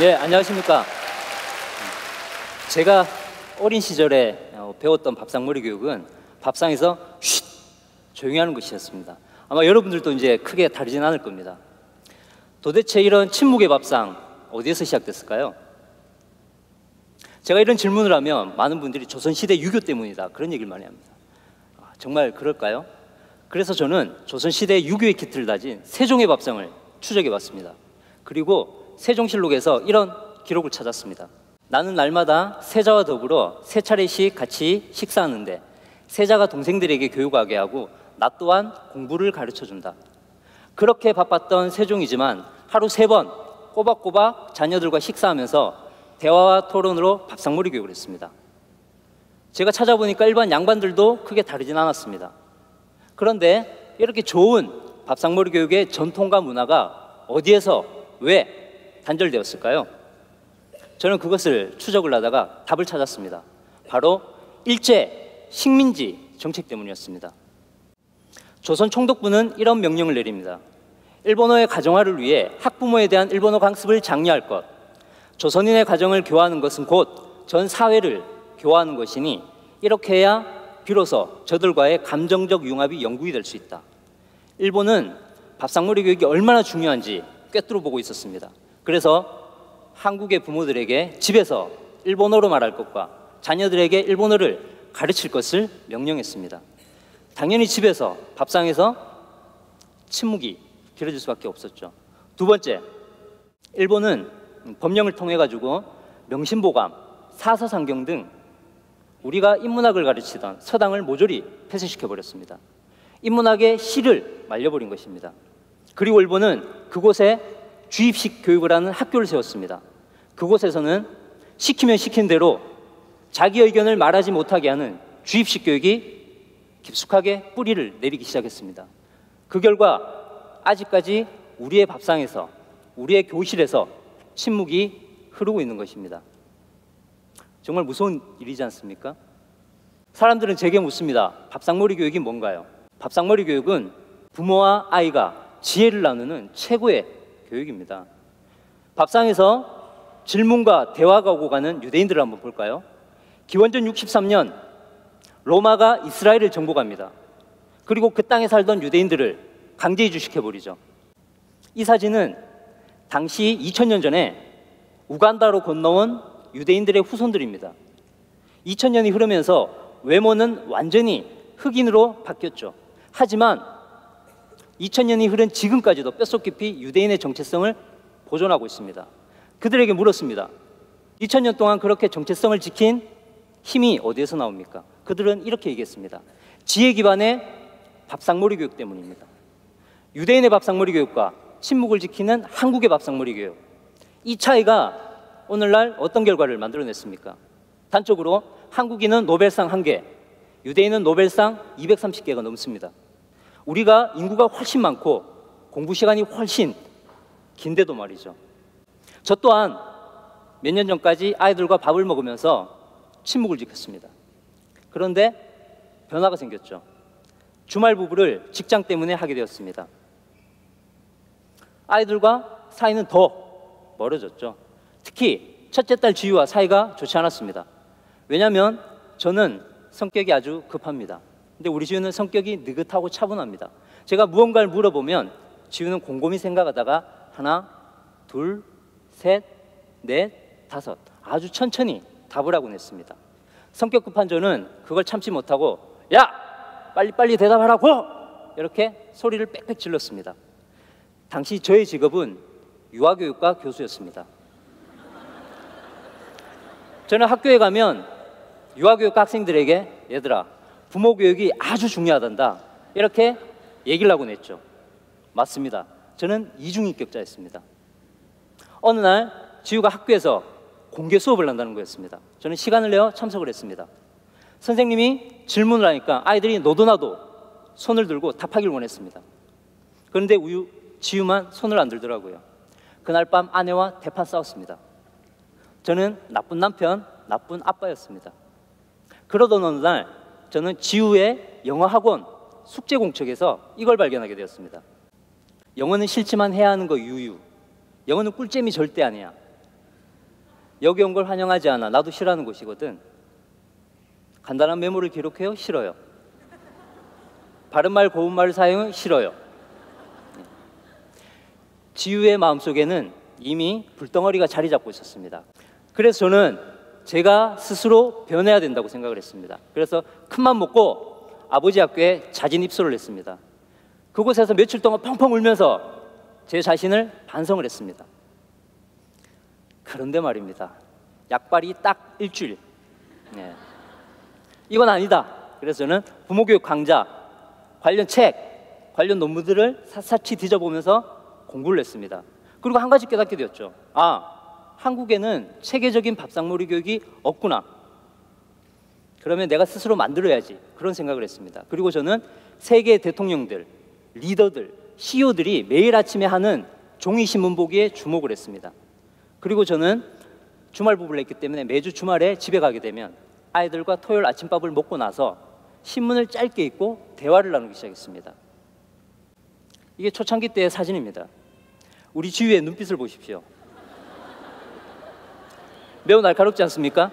예, 안녕하십니까. 제가 어린 시절에 배웠던 밥상머리 교육은 밥상에서 쉿! 조용히 하는 것이었습니다. 아마 여러분들도 이제 크게 다르진 않을 겁니다. 도대체 이런 침묵의 밥상 어디에서 시작됐을까요? 제가 이런 질문을 하면 많은 분들이 조선시대 유교 때문이다 그런 얘기를 많이 합니다. 정말 그럴까요? 그래서 저는 조선시대 유교의 키트를 다진 세종의 밥상을 추적해봤습니다. 그리고 세종실록에서 이런 기록을 찾았습니다. 나는 날마다 세자와 더불어 세 차례씩 같이 식사하는데 세자가 동생들에게 교육하게 하고 나 또한 공부를 가르쳐준다. 그렇게 바빴던 세종이지만 하루 3번 꼬박꼬박 자녀들과 식사하면서 대화와 토론으로 밥상머리 교육을 했습니다. 제가 찾아보니까 일반 양반들도 크게 다르진 않았습니다. 그런데 이렇게 좋은 밥상머리 교육의 전통과 문화가 어디에서 왜 단절되었을까요? 저는 그것을 추적을 하다가 답을 찾았습니다. 바로 일제 식민지 정책 때문이었습니다. 조선 총독부는 이런 명령을 내립니다. 일본어의 가정화를 위해 학부모에 대한 일본어 강습을 장려할 것, 조선인의 가정을 교화하는 것은 곧 전 사회를 교화하는 것이니 이렇게 해야 비로소 저들과의 감정적 융합이 영구히 될 수 있다. 일본은 밥상머리 교육이 얼마나 중요한지 꿰뚫어 보고 있었습니다. 그래서 한국의 부모들에게 집에서 일본어로 말할 것과 자녀들에게 일본어를 가르칠 것을 명령했습니다. 당연히 집에서 밥상에서 침묵이 길어질 수밖에 없었죠. 두 번째, 일본은 법령을 통해 가지고 명심보감, 사서상경 등 우리가 인문학을 가르치던 서당을 모조리 폐쇄시켜버렸습니다. 인문학의 실을 말려버린 것입니다. 그리고 일본은 그곳에 주입식 교육을 하는 학교를 세웠습니다. 그곳에서는 시키면 시킨 대로 자기 의견을 말하지 못하게 하는 주입식 교육이 깊숙하게 뿌리를 내리기 시작했습니다. 그 결과 아직까지 우리의 밥상에서, 우리의 교실에서 침묵이 흐르고 있는 것입니다. 정말 무서운 일이지 않습니까? 사람들은 제게 묻습니다. 밥상머리 교육이 뭔가요? 밥상머리 교육은 부모와 아이가 지혜를 나누는 최고의 교육입니다. 밥상에서 질문과 대화가 오고 가는 유대인들을 한번 볼까요? 기원전 63년 로마가 이스라엘을 정복합니다. 그리고 그 땅에 살던 유대인들을 강제 이주시켜버리죠. 이 사진은 당시 2000년 전에 우간다로 건너온 유대인들의 후손들입니다. 2000년이 흐르면서 외모는 완전히 흑인으로 바뀌었죠. 하지만 2000년이 흐른 지금까지도 뼛속 깊이 유대인의 정체성을 보존하고 있습니다. 그들에게 물었습니다. 2000년 동안 그렇게 정체성을 지킨 힘이 어디에서 나옵니까? 그들은 이렇게 얘기했습니다. 지혜 기반의 밥상머리 교육 때문입니다. 유대인의 밥상머리 교육과 침묵을 지키는 한국의 밥상머리 교육, 이 차이가 오늘날 어떤 결과를 만들어냈습니까? 단적으로 한국인은 노벨상 1개, 유대인은 노벨상 230개가 넘습니다. 우리가 인구가 훨씬 많고 공부 시간이 훨씬 긴데도 말이죠. 저 또한 몇 년 전까지 아이들과 밥을 먹으면서 침묵을 지켰습니다. 그런데 변화가 생겼죠. 주말 부부를 직장 때문에 하게 되었습니다. 아이들과 사이는 더 멀어졌죠. 특히 첫째 딸 지유와 사이가 좋지 않았습니다. 왜냐하면 저는 성격이 아주 급합니다. 근데 우리 지유는 성격이 느긋하고 차분합니다. 제가 무언가를 물어보면 지유는 곰곰이 생각하다가 하나, 둘, 셋, 넷, 다섯 아주 천천히 답을 하곤 했습니다. 성격 급한 저는 그걸 참지 못하고 야! 빨리빨리 대답하라고! 이렇게 소리를 빽빽 질렀습니다. 당시 저의 직업은 유아교육과 교수였습니다. 저는 학교에 가면 유아교육과 학생들에게 얘들아, 부모 교육이 아주 중요하단다 이렇게 얘기를 하곤 했죠. 맞습니다. 저는 이중인격자였습니다. 어느 날 지우가 학교에서 공개 수업을 한다는 거였습니다. 저는 시간을 내어 참석을 했습니다. 선생님이 질문을 하니까 아이들이 너도 나도 손을 들고 답하기를 원했습니다. 그런데 지우만 손을 안 들더라고요. 그날 밤 아내와 대판 싸웠습니다. 저는 나쁜 남편, 나쁜 아빠였습니다. 그러던 어느 날 저는 지우의 영어학원 숙제 공책에서 이걸 발견하게 되었습니다. 영어는 싫지만 해야 하는 거 유유. 영어는 꿀잼이 절대 아니야. 여기 온 걸 환영하지 않아. 나도 싫어하는 곳이거든. 간단한 메모를 기록해요? 싫어요. 바른말 고운말 사용은 싫어요. 지우의 마음속에는 이미 불덩어리가 자리 잡고 있었습니다. 그래서 저는 제가 스스로 변해야 된다고 생각을 했습니다. 그래서 큰맘 먹고 아버지 학교에 자진 입소를 했습니다. 그곳에서 며칠 동안 펑펑 울면서 제 자신을 반성을 했습니다. 그런데 말입니다. 약발이 딱 일주일. 이건 아니다. 그래서 저는 부모교육 강좌, 관련 책, 관련 논문들을 샅샅이 뒤져보면서 공부를 했습니다. 그리고 한 가지 깨닫게 되었죠. 한국에는 체계적인 밥상머리 교육이 없구나. 그러면 내가 스스로 만들어야지. 그런 생각을 했습니다. 그리고 저는 세계 대통령들, 리더들, CEO들이 매일 아침에 하는 종이신문 보기에 주목을 했습니다. 그리고 저는 주말 부부를 했기 때문에 매주 주말에 집에 가게 되면 아이들과 토요일 아침밥을 먹고 나서 신문을 짧게 읽고 대화를 나누기 시작했습니다. 이게 초창기 때의 사진입니다. 우리 지우의 눈빛을 보십시오. 매우 날카롭지 않습니까?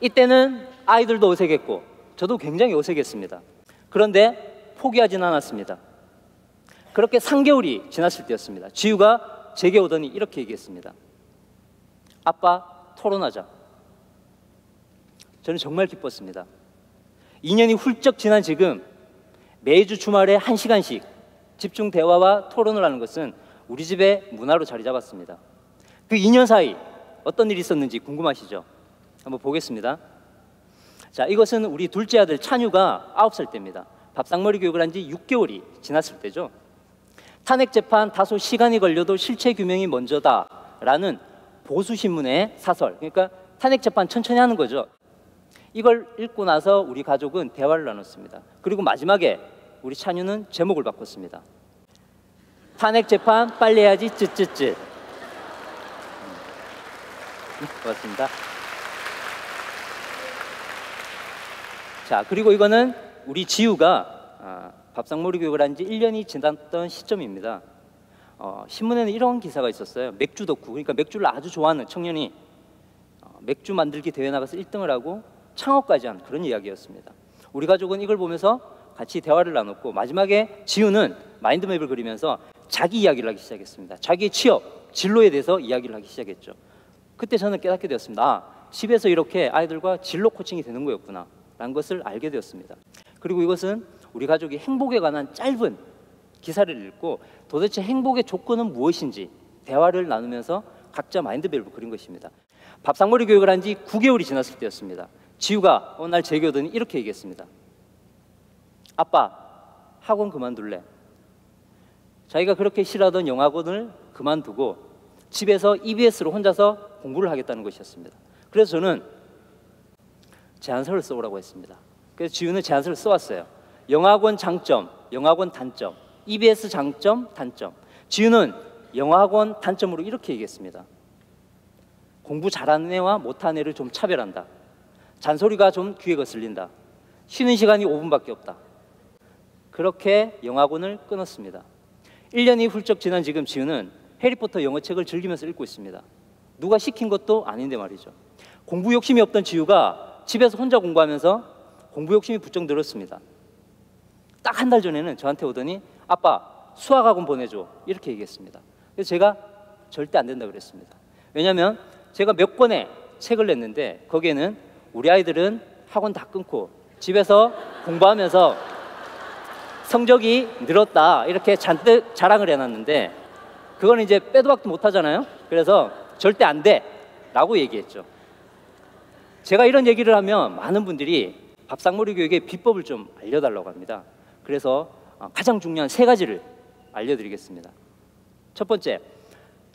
이때는 아이들도 어색했고 저도 굉장히 어색했습니다. 그런데 포기하진 않았습니다. 그렇게 3개월이 지났을 때였습니다. 지우가 제게 오더니 이렇게 얘기했습니다. 아빠, 토론하자. 저는 정말 기뻤습니다. 2년이 훌쩍 지난 지금 매주 주말에 1시간씩 집중 대화와 토론을 하는 것은 우리 집의 문화로 자리 잡았습니다. 그 2년 사이 어떤 일이 있었는지 궁금하시죠? 한번 보겠습니다. 자, 이것은 우리 둘째 아들 찬유가 9살 때입니다. 밥상머리 교육을 한 지 6개월이 지났을 때죠. 탄핵 재판 다소 시간이 걸려도 실체 규명이 먼저다라는 보수신문의 사설, 그러니까 탄핵 재판 천천히 하는 거죠. 이걸 읽고 나서 우리 가족은 대화를 나눴습니다. 그리고 마지막에 우리 찬유는 제목을 바꿨습니다. 탄핵 재판 빨리 해야지 쯧쯧쯧. 고맙습니다. 자, 그리고 이거는 우리 지우가 밥상머리 교육을 한 지 1년이 지났던 시점입니다. 신문에는 이런 기사가 있었어요. 맥주 덕후, 그러니까 맥주를 아주 좋아하는 청년이 맥주 만들기 대회 나가서 1등을 하고 창업까지 한 그런 이야기였습니다. 우리 가족은 이걸 보면서 같이 대화를 나눴고 마지막에 지우는 마인드맵을 그리면서 자기 이야기를 하기 시작했습니다. 자기의 취업, 진로에 대해서 이야기를 하기 시작했죠. 그때 저는 깨닫게 되었습니다. 집에서 이렇게 아이들과 진로 코칭이 되는 거였구나 라는 것을 알게 되었습니다. 그리고 이것은 우리 가족이 행복에 관한 짧은 기사를 읽고 도대체 행복의 조건은 무엇인지 대화를 나누면서 각자 마인드맵을 그린 것입니다. 밥상머리 교육을 한 지 9개월이 지났을 때였습니다. 지우가 어느 날 제게 오더니 이렇게 얘기했습니다. 아빠, 학원 그만둘래. 자기가 그렇게 싫어하던 영어학원을 그만두고 집에서 EBS로 혼자서 공부를 하겠다는 것이었습니다. 그래서 저는 제안서를 써오라고 했습니다. 그래서 지우는 제안서를 써왔어요. 영어학원 장점, 영어학원 단점, EBS 장점, 단점. 지우는 영어학원 단점으로 이렇게 얘기했습니다. 공부 잘하는 애와 못하는 애를 좀 차별한다. 잔소리가 좀 귀에 거슬린다. 쉬는 시간이 5분밖에 없다. 그렇게 영어학원을 끊었습니다. 1년이 훌쩍 지난 지금 지우는 해리포터 영어책을 즐기면서 읽고 있습니다. 누가 시킨 것도 아닌데 말이죠. 공부 욕심이 없던 지우가 집에서 혼자 공부하면서 공부 욕심이 부쩍 늘었습니다. 딱 한 달 전에는 저한테 오더니 아빠, 수학학원 보내줘 이렇게 얘기했습니다. 그래서 제가 절대 안 된다 그랬습니다. 왜냐하면 제가 몇 권의 책을 냈는데 거기에는 우리 아이들은 학원 다 끊고 집에서 공부하면서 성적이 늘었다 이렇게 잔뜩 자랑을 해놨는데 그건 이제 빼도 박도 못하잖아요. 그래서 절대 안 돼 라고 얘기했죠. 제가 이런 얘기를 하면 많은 분들이 밥상머리 교육의 비법을 좀 알려달라고 합니다. 그래서 가장 중요한 3가지를 알려드리겠습니다. 첫 번째,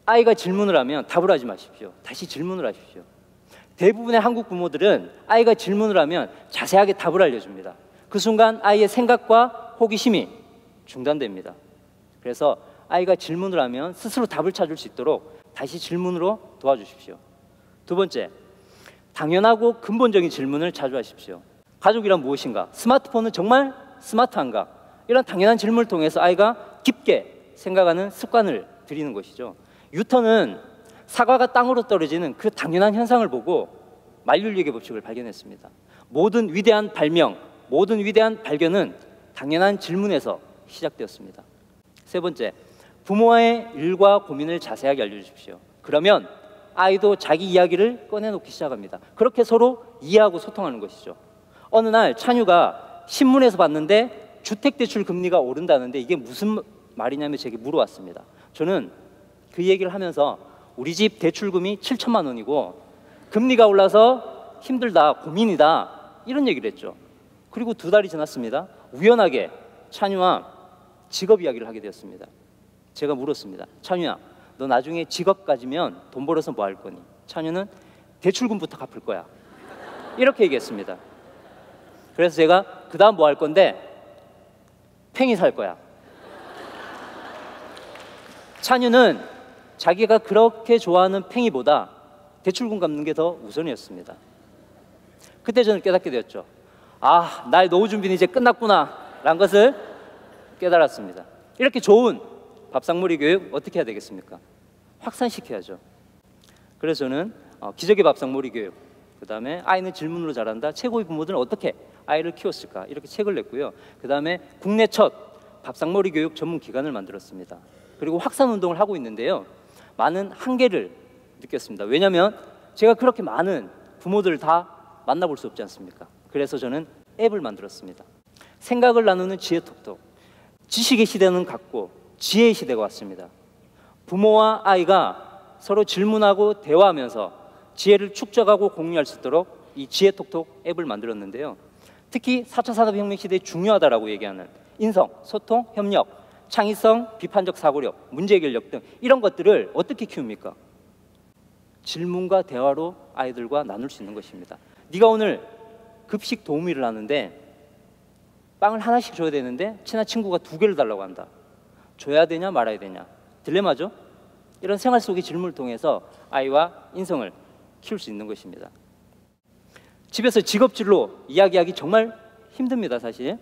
아이가 질문을 하면 답을 하지 마십시오. 다시 질문을 하십시오. 대부분의 한국 부모들은 아이가 질문을 하면 자세하게 답을 알려줍니다. 그 순간 아이의 생각과 호기심이 중단됩니다. 그래서 아이가 질문을 하면 스스로 답을 찾을 수 있도록 다시 질문으로 도와주십시오. 두 번째, 당연하고 근본적인 질문을 자주 하십시오. 가족이란 무엇인가? 스마트폰은 정말 스마트한가? 이런 당연한 질문을 통해서 아이가 깊게 생각하는 습관을 들이는 것이죠. 유턴은 사과가 땅으로 떨어지는 그 당연한 현상을 보고 만륜력의 법칙을 발견했습니다. 모든 위대한 발명, 모든 위대한 발견은 당연한 질문에서 시작되었습니다. 세 번째, 부모와의 일과 고민을 자세하게 알려주십시오. 그러면 아이도 자기 이야기를 꺼내놓기 시작합니다. 그렇게 서로 이해하고 소통하는 것이죠. 어느 날 찬유가 신문에서 봤는데 주택대출 금리가 오른다는데 이게 무슨 말이냐며 제게 물어왔습니다. 저는 그 얘기를 하면서 우리 집 대출금이 7천만 원이고 금리가 올라서 힘들다, 고민이다, 이런 얘기를 했죠. 그리고 2달이 지났습니다. 우연하게 찬유와 직업 이야기를 하게 되었습니다. 제가 물었습니다. 찬유야, 너 나중에 직업 가지면 돈 벌어서 뭐 할 거니? 찬유는 대출금부터 갚을 거야, 이렇게 얘기했습니다. 그래서 제가 그 다음 뭐 할 건데? 팽이 살 거야. 찬유는 자기가 그렇게 좋아하는 팽이보다 대출금 갚는 게 더 우선이었습니다. 그때 저는 깨닫게 되었죠. 아, 나의 노후 준비는 이제 끝났구나 라는 것을 깨달았습니다. 이렇게 좋은 밥상머리 교육 어떻게 해야 되겠습니까? 확산시켜야죠. 그래서 저는 기적의 밥상머리 교육, 그 다음에 아이는 질문으로 자란다, 최고의 부모들은 어떻게 아이를 키웠을까, 이렇게 책을 냈고요. 그 다음에 국내 첫 밥상머리 교육 전문 기관을 만들었습니다. 그리고 확산 운동을 하고 있는데요. 많은 한계를 느꼈습니다. 왜냐하면 제가 그렇게 많은 부모들을 다 만나볼 수 없지 않습니까? 그래서 저는 앱을 만들었습니다. 생각을 나누는 지혜톡톡. 지식의 시대는 갔고 지혜의 시대가 왔습니다. 부모와 아이가 서로 질문하고 대화하면서 지혜를 축적하고 공유할 수 있도록 이 지혜톡톡 앱을 만들었는데요. 특히 4차 산업혁명 시대에 중요하다라고 얘기하는 인성, 소통, 협력, 창의성, 비판적 사고력, 문제 해결력 등 이런 것들을 어떻게 키웁니까? 질문과 대화로 아이들과 나눌 수 있는 것입니다. 네가 오늘 급식 도우미를 하는데 빵을 하나씩 줘야 되는데 친한 친구가 2개를 달라고 한다. 줘야 되냐 말아야 되냐, 딜레마죠. 이런 생활 속의 질문을 통해서 아이와 인성을 키울 수 있는 것입니다. 집에서 직업진로 이야기하기 정말 힘듭니다, 사실.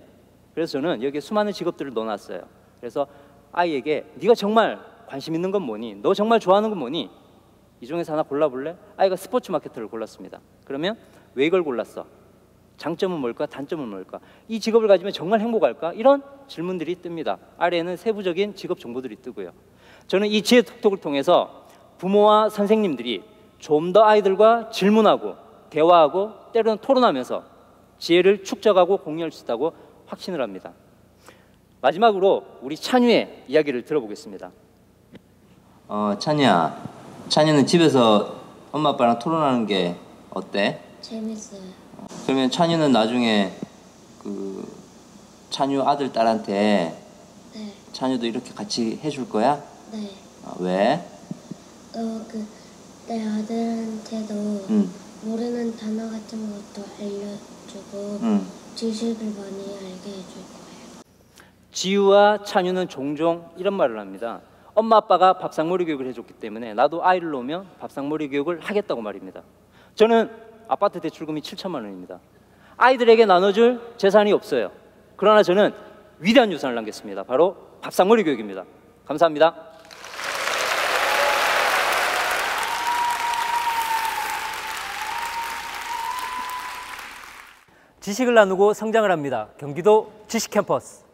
그래서 저는 여기에 수많은 직업들을 넣어놨어요. 그래서 아이에게 네가 정말 관심 있는 건 뭐니? 너 정말 좋아하는 건 뭐니? 이 중에서 하나 골라볼래? 아이가 스포츠 마케터를 골랐습니다. 그러면 왜 이걸 골랐어? 장점은 뭘까? 단점은 뭘까? 이 직업을 가지면 정말 행복할까? 이런 질문들이 뜹니다. 아래에는 세부적인 직업 정보들이 뜨고요. 저는 이 지혜톡톡을 통해서 부모와 선생님들이 좀 더 아이들과 질문하고 대화하고 때로는 토론하면서 지혜를 축적하고 공유할 수 있다고 확신을 합니다. 마지막으로 우리 찬유의 이야기를 들어보겠습니다. 찬유야, 찬유는 집에서 엄마 아빠랑 토론하는 게 어때? 재밌어요. 그러면 찬유는 나중에 그 찬유 아들 딸한테 네. 찬유도 이렇게 같이 해줄 거야? 네. 왜? 내 아들한테도 모르는 단어 같은 것도 알려주고 지식을 많이 알게 해줄 거예요. 지유와 찬유는 종종 이런 말을 합니다. 엄마 아빠가 밥상머리 교육을 해줬기 때문에 나도 아이를 놓으면 밥상머리 교육을 하겠다고 말입니다. 저는 아파트 대출금이 7천만 원입니다. 아이들에게 나눠줄 재산이 없어요. 그러나 저는 위대한 유산을 남겼습니다. 바로 밥상머리 교육입니다. 감사합니다. 지식을 나누고 성장을 합니다. 경기도 지식캠퍼스.